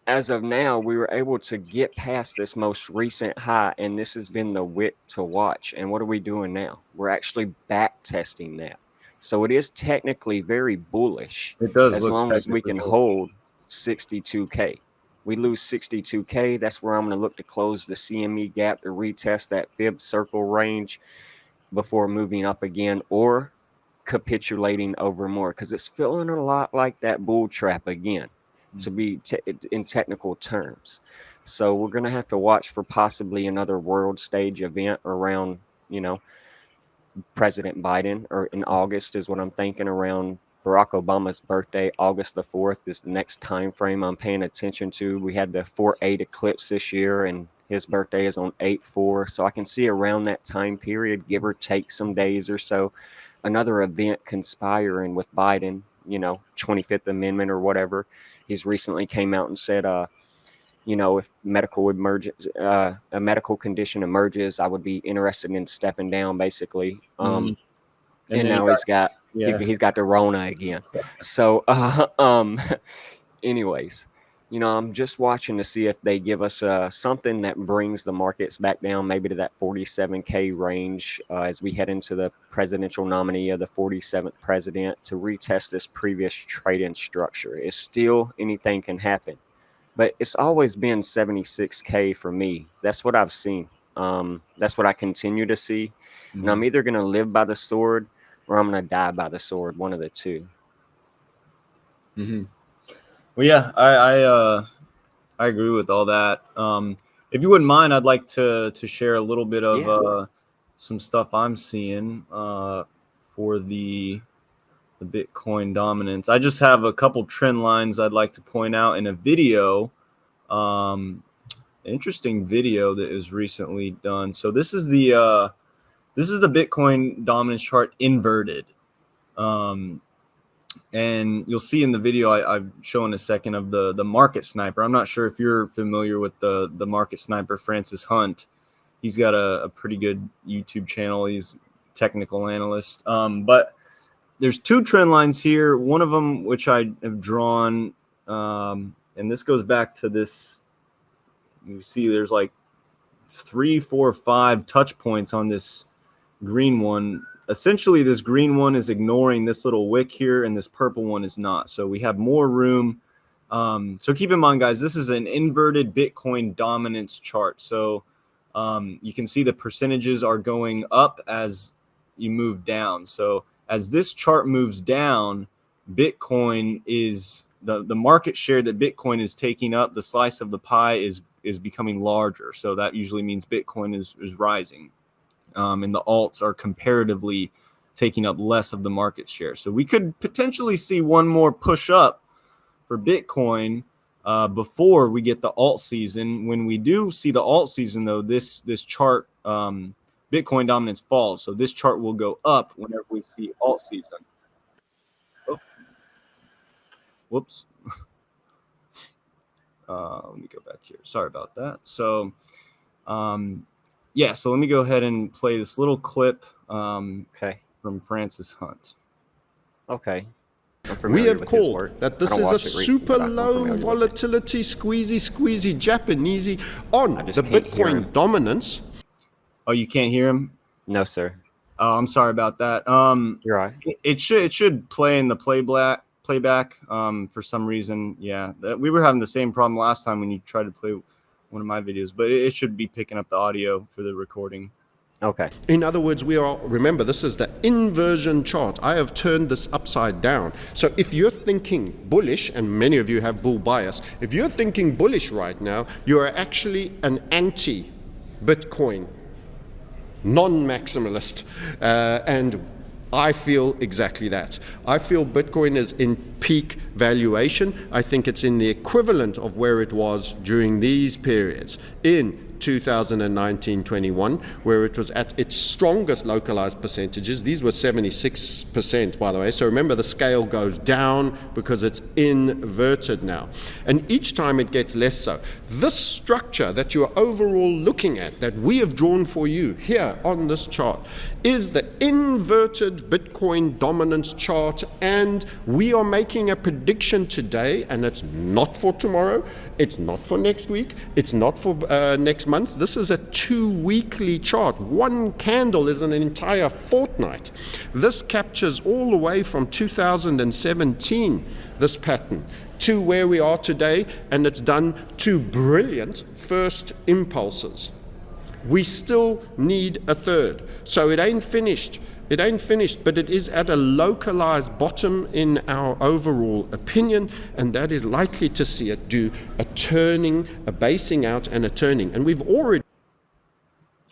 As of now, we were able to get past this most recent high, and this has been the wick to watch. And what are we doing now? We're actually back testing that. So it is technically very bullish. It does as look long as we can bullish. hold 62K. We lose 62K, that's where I'm going to look to close the CME gap to retest that fib circle range before moving up again, or capitulating over more, because it's feeling a lot like that bull trap again, to be in technical terms. So we're going to have to watch for possibly another world stage event around, President Biden, or in August is what I'm thinking, around Barack Obama's birthday. August the 4th is the next time frame I'm paying attention to. We had the 4/8 eclipse this year, and his birthday is on 8/4. So I can see around that time period, give or take some days or so, another event conspiring with Biden, 25th Amendment or whatever. He's recently came out and said, if a medical condition emerges, I would be interested in stepping down, basically. And now he's got the Rona again. So, anyways, I'm just watching to see if they give us something that brings the markets back down, maybe to that 47K range, as we head into the presidential nominee of the 47th president, to retest this previous trade-in structure. It's still, anything can happen, but it's always been 76K for me. That's what I've seen. That's what I continue to see. And I'm either going to live by the sword or I'm going to die by the sword, one of the two. Well, yeah, I agree with all that. If you wouldn't mind, I'd like to share a little bit of some stuff I'm seeing for the Bitcoin dominance. I just have a couple trend lines I'd like to point out in a video. Interesting video that is recently done. So this is the Bitcoin dominance chart inverted. And you'll see in the video I've shown a second of the market sniper. I'm not sure if you're familiar with the market sniper, Francis Hunt. He's got a pretty good YouTube channel. He's a technical analyst. But there's two trend lines here. One of them, which I have drawn, and this goes back to this. You see there's like 3, 4, 5 touch points on this green one. Essentially, this green one is ignoring this little wick here, and this purple one is not. So we have more room. So keep in mind, guys, this is an inverted Bitcoin dominance chart. So you can see the percentages are going up as you move down. So as this chart moves down, Bitcoin is the market share that Bitcoin is taking up, the slice of the pie is becoming larger. So that usually means Bitcoin is rising. And the alts are comparatively taking up less of the market share. So we could potentially see one more push up for Bitcoin before we get the alt season. When we do see the alt season, though, this chart, Bitcoin dominance falls. So this chart will go up whenever we see alt season. Oh. Whoops. Let me go back here. Sorry about that. So, yeah, so let me go ahead and play this little clip from Francis Hunt. Okay. We have called that this is a super low volatility squeezy Japanesey on the Bitcoin dominance. Oh, you can't hear him? No, sir. Oh, I'm sorry about that. You're right. It should play in the playback for some reason. Yeah, we were having the same problem last time when you tried to play one of my videos, but it should be picking up the audio for the recording. Okay. In other words, remember, this is the inversion chart. I have turned this upside down. So if you're thinking bullish, and many of you have bull bias, if you're thinking bullish right now, you are actually an anti-Bitcoin, non-maximalist. And I feel exactly that. I feel Bitcoin is in peak valuation. I think it's in the equivalent of where it was during these periods in 2019-21, where it was at its strongest localized percentages. These were 76%, by the way. So remember, the scale goes down because it's inverted now. And each time it gets less so. This structure that you are overall looking at, that we have drawn for you here on this chart, is the inverted Bitcoin dominance chart. And we are making a prediction today, and it's not for tomorrow. It's not for next week. It's not for next month. This is a 2-weekly chart. One candle is an entire fortnight. This captures all the way from 2017, this pattern, to where we are today, and it's done 2 brilliant first impulses. We still need a third. So it ain't finished. It ain't finished, but it is at a localized bottom in our overall opinion, and that is likely to see it do a turning, a basing out, and a turning. And we've already...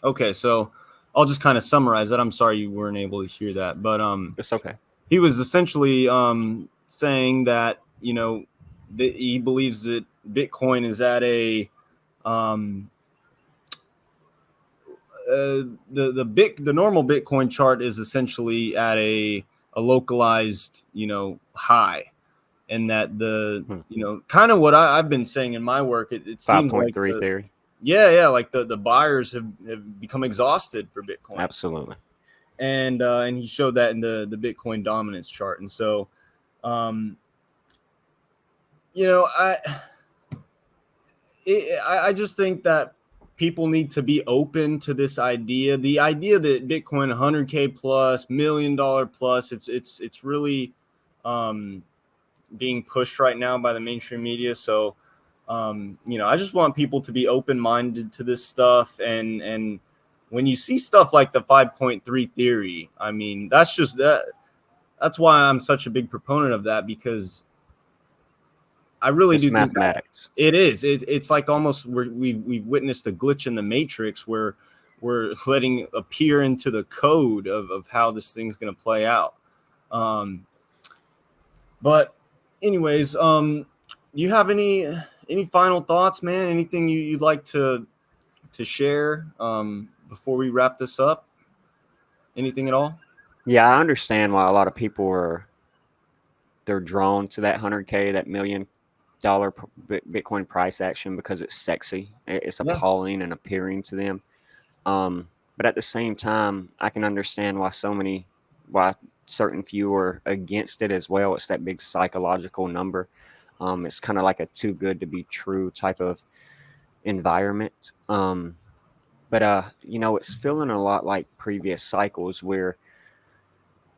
Okay, so I'll just kind of summarize that. I'm sorry you weren't able to hear that, but It's okay. he was essentially saying that, you know, that he believes that Bitcoin is at a the normal Bitcoin chart is essentially at a localized, you know, high, and that the you know, kind of what I've been saying in my work, it seems like 5.3 theory. yeah, like the buyers have become exhausted for Bitcoin. Absolutely. And he showed that in the Bitcoin dominance chart. And so you know, I just think that people need to be open to this idea. The idea that Bitcoin 100K plus, $1 million plus, it's really being pushed right now by the mainstream media. So you know, I just want people to be open-minded to this stuff. And when you see stuff like the 5.3 theory, I mean, that's why I'm such a big proponent of that, because I really It's do think mathematics. it is. It's like almost we've witnessed a glitch in the matrix where we're letting appear into the code of how this thing's going to play out. But anyways, you have any final thoughts, man? Anything you'd like to share before we wrap this up? Anything at all? Yeah, I understand why a lot of people they're drawn to that 100K, that $1 million Bitcoin price action, because it's sexy. It's appalling and appealing to them. But at the same time, I can understand why certain few are against it as well. It's that big psychological number. It's kind of like a too good to be true type of environment. But you know, it's feeling a lot like previous cycles where,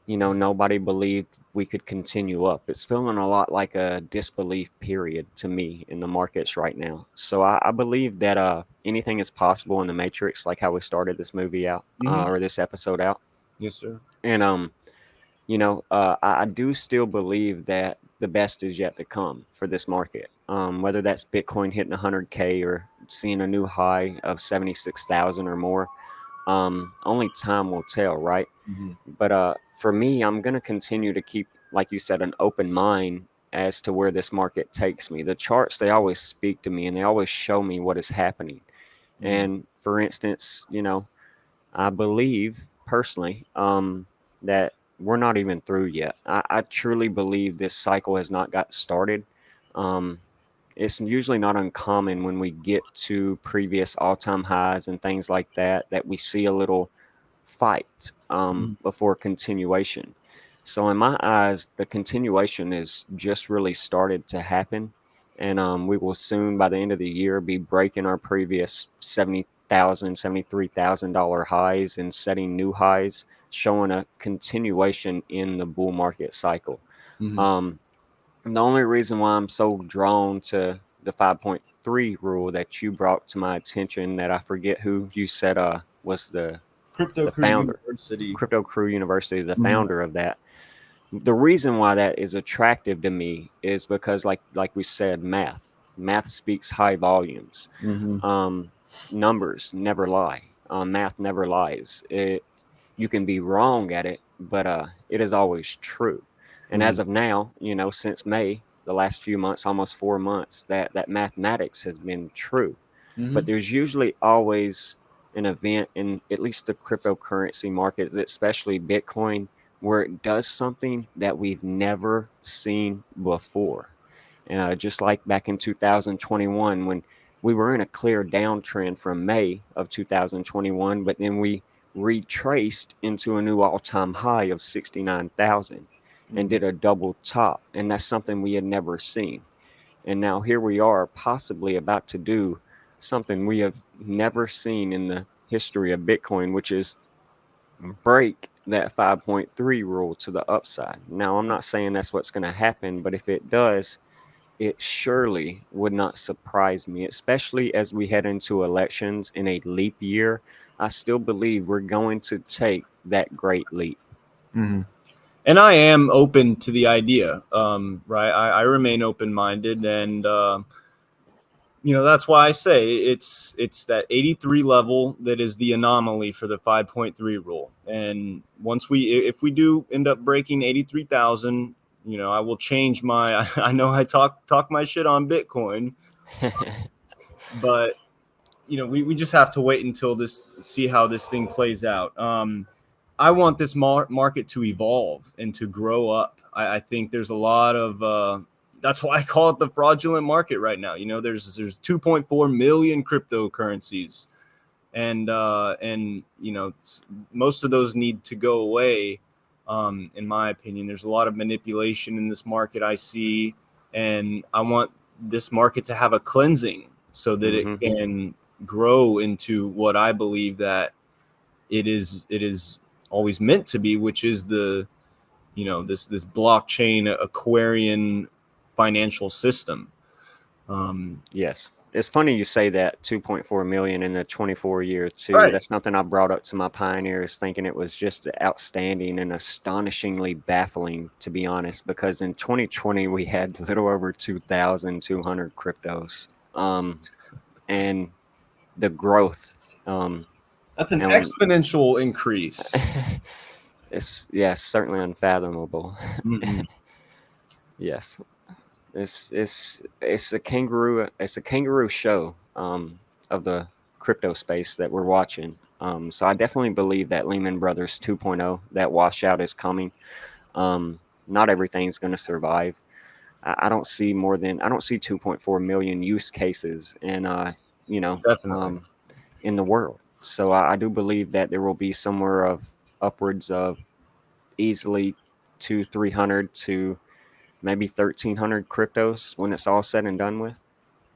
you know, nobody believed we could continue up. It's feeling a lot like a disbelief period to me in the markets right now. So I believe that anything is possible in the Matrix, like how we started this movie out, or this episode out. Yes, sir. And you know, I do still believe that the best is yet to come for this market. Whether that's Bitcoin hitting 100K or seeing a new high of 76,000 or more, only time will tell, right? But for me, I'm going to continue to keep, like you said, an open mind as to where this market takes me. The charts, they always speak to me, and they always show me what is happening. And for instance, you know, I believe personally that we're not even through yet. I truly believe this cycle has not got started. It's usually not uncommon when we get to previous all-time highs and things like that we see a little fight before continuation. So in my eyes, the continuation is just really started to happen, and we will soon, by the end of the year, be breaking our previous $70,000, $73,000 highs and setting new highs, showing a continuation in the bull market cycle. The only reason why I'm so drawn to the 5.3 rule that you brought to my attention, that I forget who you said was the founder, Crypto Crew University, the founder of that. The reason why that is attractive to me is because, like we said, math speaks high volumes. Numbers never lie. Math never lies. you can be wrong at it, but it is always true. And as Mhm. of now, since May, the last few months, almost 4 months, that mathematics has been true. But Mhm. there's usually always an event in at least the cryptocurrency markets, especially Bitcoin, where it does something that we've never seen before. Just like back in 2021, when we were in a clear downtrend from May of 2021, but then we retraced into a new all-time high of 69,000 and Mhm. did a double top. And that's something we had never seen. And now here we are, possibly about to do something we have never seen in the history of Bitcoin, which is break that 5.3 rule to the upside. Now, I'm not saying that's what's going to happen, but if it does, it surely would not surprise me, especially as we head into elections in a leap year. I still believe we're going to take that great leap. Mhm. And I am open to the idea, right? I remain open-minded, and that's why I say it's that 83 level that is the anomaly for the 5.3 rule. And if we do end up breaking 83,000, I will change my. I know I talk my shit on Bitcoin, but we just have to wait until see how this thing plays out. I want this market to evolve and to grow up. I think there's a lot of that's why I call it the fraudulent market right now. There's 2.4 million cryptocurrencies, and most of those need to go away. In my opinion, there's a lot of manipulation in this market I see, and I want this market to have a cleansing so that it Mhm. can grow into what I believe that it is always meant to be, which is this blockchain Aquarian financial system. Yes. It's funny you say that 2.4 million in the 24 year too. Right. That's something I brought up to my pioneers, thinking it was just outstanding and astonishingly baffling, to be honest, because in 2020 we had little over 2,200 cryptos. And the growth, That's an and exponential increase. it's, yes, certainly unfathomable. Mhm. Yes. It's a kangaroo show of the crypto space that we're watching. So I definitely believe that Lehman Brothers 2.0, that washout is coming. Not everything's going to survive. I don't see 2.4 million use cases you know Definitely. um, in the world. So I do believe that there will be somewhere of upwards of easily 300 to maybe 1,300 cryptos when it's all said and done with,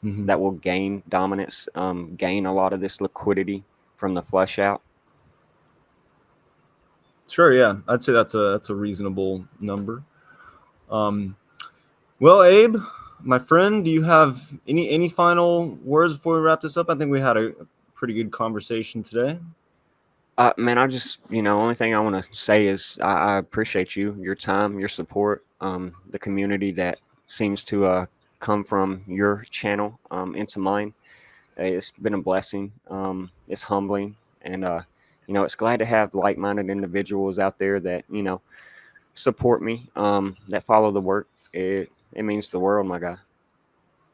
Mhm. that will gain dominance, gain a lot of this liquidity from the flush out. Sure, yeah, I'd say that's a reasonable number. Um, well, Abe, my friend, do you have any final words before we wrap this up? I think we had a pretty good conversation today. Man, I just, only thing I want to say is I appreciate you, your time, your support, the community that seems to come from your channel into mine. It's been a blessing. It's humbling, and it's glad to have like-minded individuals out there that support me, that follow the work. It means the world, my guy.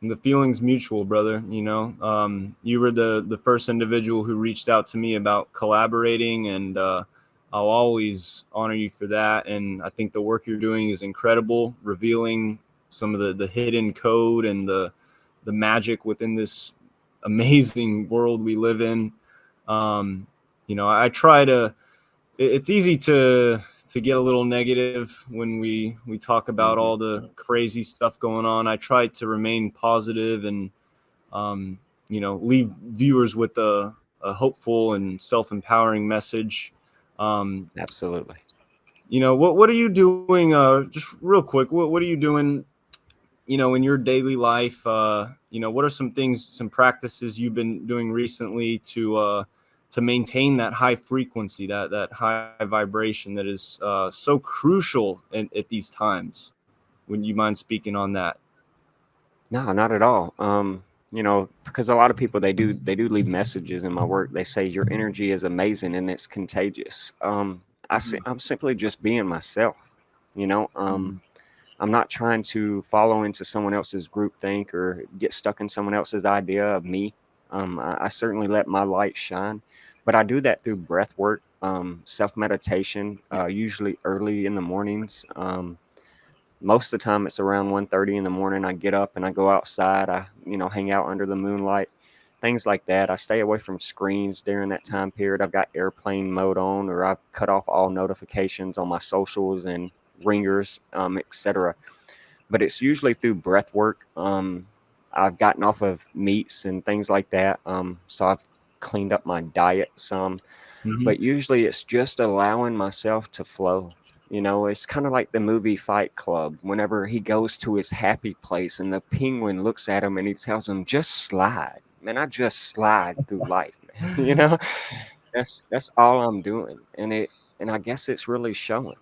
And the feeling's mutual, brother. You were the first individual who reached out to me about collaborating, and I'll always honor you for that. And I think the work you're doing is incredible, revealing some of the hidden code and the magic within this amazing world we live in. I try to. It's easy to get a little negative when we talk about Hmm. all the crazy stuff going on. I try to remain positive and um, leave viewers with a hopeful and self-empowering message. Um, Absolutely. what are you doing? Just real quick, what are you doing? In your daily life? What are some things, some practices you've been doing recently to maintain that high frequency, that high vibration that is so crucial at these times? Would you mind speaking on that? No, not at all. because a lot of people they do leave messages in my work. They say your energy is amazing and it's contagious. I'm simply just being myself. You know, I'm not trying to follow into someone else's groupthink or get stuck in someone else's idea of me. I certainly let my light shine, but I do that through breath work, self meditation, usually early in the mornings. Most of the time, it's around 1:30 in the morning. I get up and I go outside. I hang out under the moonlight, things like that. I stay away from screens during that time period. I've got airplane mode on, or I've cut off all notifications on my socials and ringers, etc. But it's usually through breath work. I've gotten off of meats and things like that. So I've cleaned up my diet some, but usually it's just allowing myself to flow. It's kind of like the movie Fight Club. Whenever he goes to his happy place and the penguin looks at him and he tells him, just slide. Man, I just slide through life, man. That's all I'm doing. And I guess it's really showing.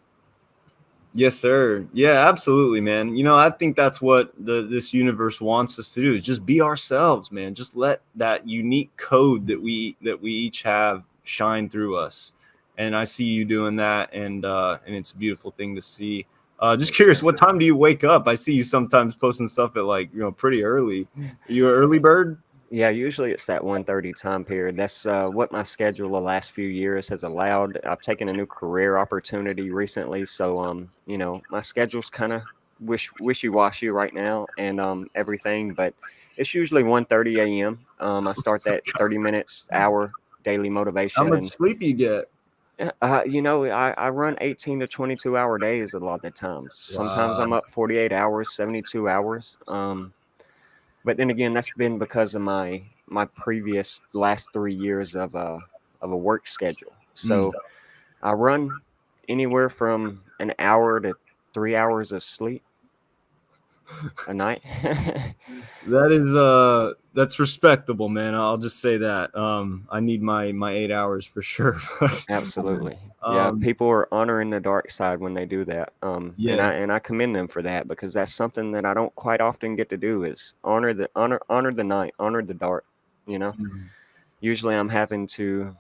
Yes, sir. Yeah, absolutely, man. I think that's what this universe wants us to do, is just be ourselves, man. Just let that unique code that we each have shine through us. And I see you doing that, and it's a beautiful thing to see. Just curious, what time do you wake up? I see you sometimes posting stuff at pretty early. Are you an early bird? Yeah, usually it's that 1:30 time period. That's what my schedule the last few years has allowed. I've taken a new career opportunity recently, so my schedule's kind of wishy-washy right now, and everything. But it's usually 1:30 a.m. I start that 30 minutes hour daily How motivation, much and sleep you get? I run 18 to 22 hour days a lot of the times. Sometimes I'm up 48 hours, 72 hours. But then again, that's been because of my previous last 3 years of a work schedule. So I run anywhere from an hour to 3 hours of sleep a night. That's respectable, man. I'll just say that. I need my 8 hours for sure. Absolutely. Yeah, people are honoring the dark side when they do that. Yeah. And I commend them for that, because that's something that I don't quite often get to do, is honor the night, honor the dark, Usually I'm having to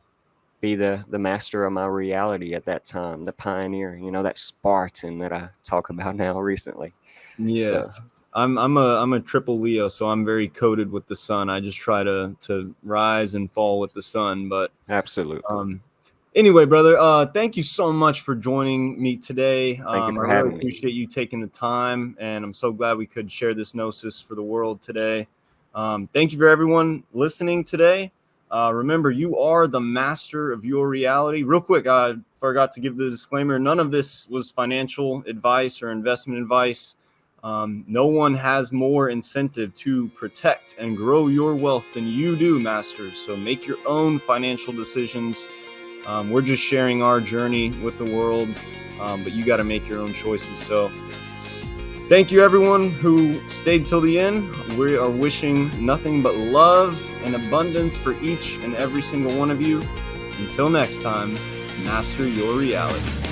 be the master of my reality at that time, the pioneer, that Spartan that I talk about now recently. Yeah. So, I'm a triple Leo, so I'm very coded with the sun. I just try to rise and fall with the sun. But absolutely. Anyway, brother, thank you so much for joining me today. Thank you for I having really me. appreciate you taking the time, and I'm so glad we could share this gnosis for the world today. Thank you for everyone listening today. Remember, you are the master of your reality. Real quick, I forgot to give the disclaimer. None of this was financial advice or investment advice. No one has more incentive to protect and grow your wealth than you do, masters. So make your own financial decisions. We're just sharing our journey with the world, but you got to make your own choices. So thank you, everyone who stayed till the end. We are wishing nothing but love and abundance for each and every single one of you. Until next time, master your reality.